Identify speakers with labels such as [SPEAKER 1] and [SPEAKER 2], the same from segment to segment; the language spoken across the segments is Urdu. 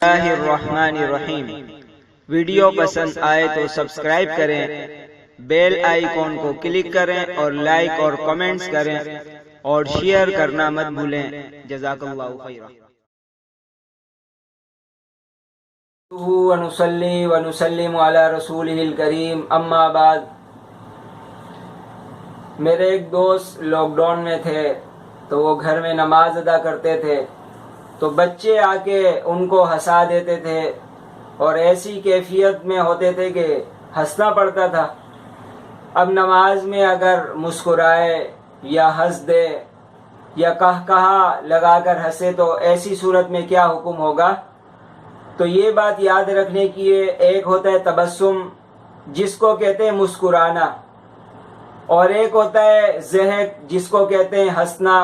[SPEAKER 1] اللہ الرحمن الرحیم۔ ویڈیو پسند آئے تو سبسکرائب کریں، بیل آئیکن کو کلک کریں اور لائک اور کمنٹس کریں اور شیئر کرنا مت بھولیں۔ جزاک اللہ خیرا۔
[SPEAKER 2] ونصلی ونسلم علی رسولہ الکریم، اما بعد۔ میرے ایک دوست لاک ڈاؤن میں تھے تو وہ گھر میں نماز ادا کرتے تھے تو بچے آ کے ان کو ہنسا دیتے تھے اور ایسی کیفیت میں ہوتے تھے کہ ہنسنا پڑتا تھا۔ اب نماز میں اگر مسکرائے یا ہنس دے یا کہا لگا کر ہنسے تو ایسی صورت میں کیا حکم ہوگا؟ تو یہ بات یاد رکھنے کی ہے، ایک ہوتا ہے تبسم جس کو کہتے ہیں مسکرانا، اور ایک ہوتا ہے ضحک جس کو کہتے ہیں ہنسنا،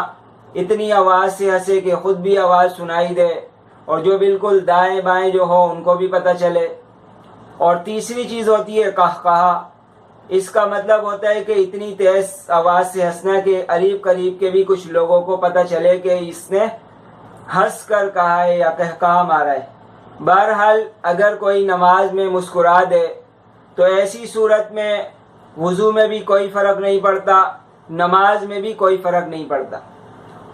[SPEAKER 2] اتنی آواز سے ہنسے کہ خود بھی آواز سنائی دے اور جو بالکل دائیں بائیں جو ہو ان کو بھی پتہ چلے۔ اور تیسری چیز ہوتی ہے کہا، اس کا مطلب ہوتا ہے کہ اتنی تیز آواز سے ہنسنا کہ قریب قریب کے بھی کچھ لوگوں کو پتہ چلے کہ اس نے ہنس کر کہا ہے یا کہا مارا ہے۔ بہرحال اگر کوئی نماز میں مسکرا دے تو ایسی صورت میں وضو میں بھی کوئی فرق نہیں پڑتا، نماز میں بھی کوئی فرق نہیں پڑتا۔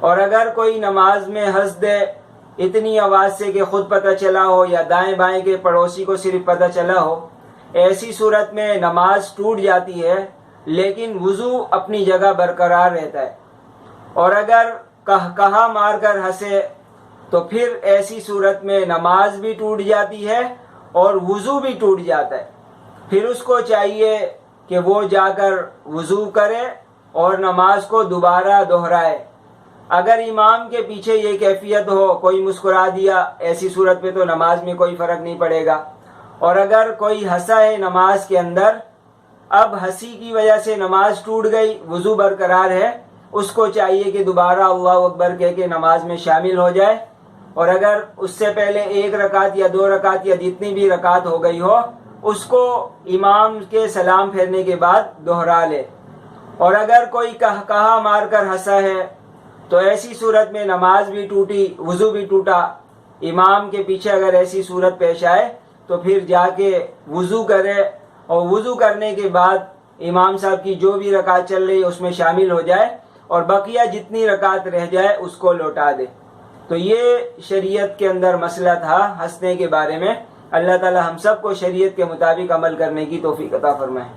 [SPEAKER 2] اور اگر کوئی نماز میں ہنس دے اتنی آواز سے کہ خود پتہ چلا ہو یا دائیں بائیں کے پڑوسی کو صرف پتہ چلا ہو، ایسی صورت میں نماز ٹوٹ جاتی ہے لیکن وضو اپنی جگہ برقرار رہتا ہے۔ اور اگر کہا مار کر ہنسے تو پھر ایسی صورت میں نماز بھی ٹوٹ جاتی ہے اور وضو بھی ٹوٹ جاتا ہے۔ پھر اس کو چاہیے کہ وہ جا کر وضو کرے اور نماز کو دوبارہ دہرائے۔ اگر امام کے پیچھے یہ کیفیت ہو، کوئی مسکرا دیا، ایسی صورت پہ تو نماز میں کوئی فرق نہیں پڑے گا۔ اور اگر کوئی ہنسا ہے نماز کے اندر، اب ہنسی کی وجہ سے نماز ٹوٹ گئی، وضو برقرار ہے، اس کو چاہیے کہ دوبارہ اللہ اکبر کہہ کے نماز میں شامل ہو جائے، اور اگر اس سے پہلے 1 رکعت یا 2 رکعت یا جتنی بھی رکعت ہو گئی ہو اس کو امام کے سلام پھیرنے کے بعد دہرا لے۔ اور اگر کوئی کہا مار کر ہنسا ہے تو ایسی صورت میں نماز بھی ٹوٹی، وضو بھی ٹوٹا۔ امام کے پیچھے اگر ایسی صورت پیش آئے تو پھر جا کے وضو کرے اور وضو کرنے کے بعد امام صاحب کی جو بھی رکعت چل رہی ہے اس میں شامل ہو جائے اور بقیہ جتنی رکعت رہ جائے اس کو لوٹا دے۔ تو یہ شریعت کے اندر مسئلہ تھا ہنسنے کے بارے میں۔ اللہ تعالی ہم سب کو شریعت کے مطابق عمل کرنے کی توفیق عطا فرمائے۔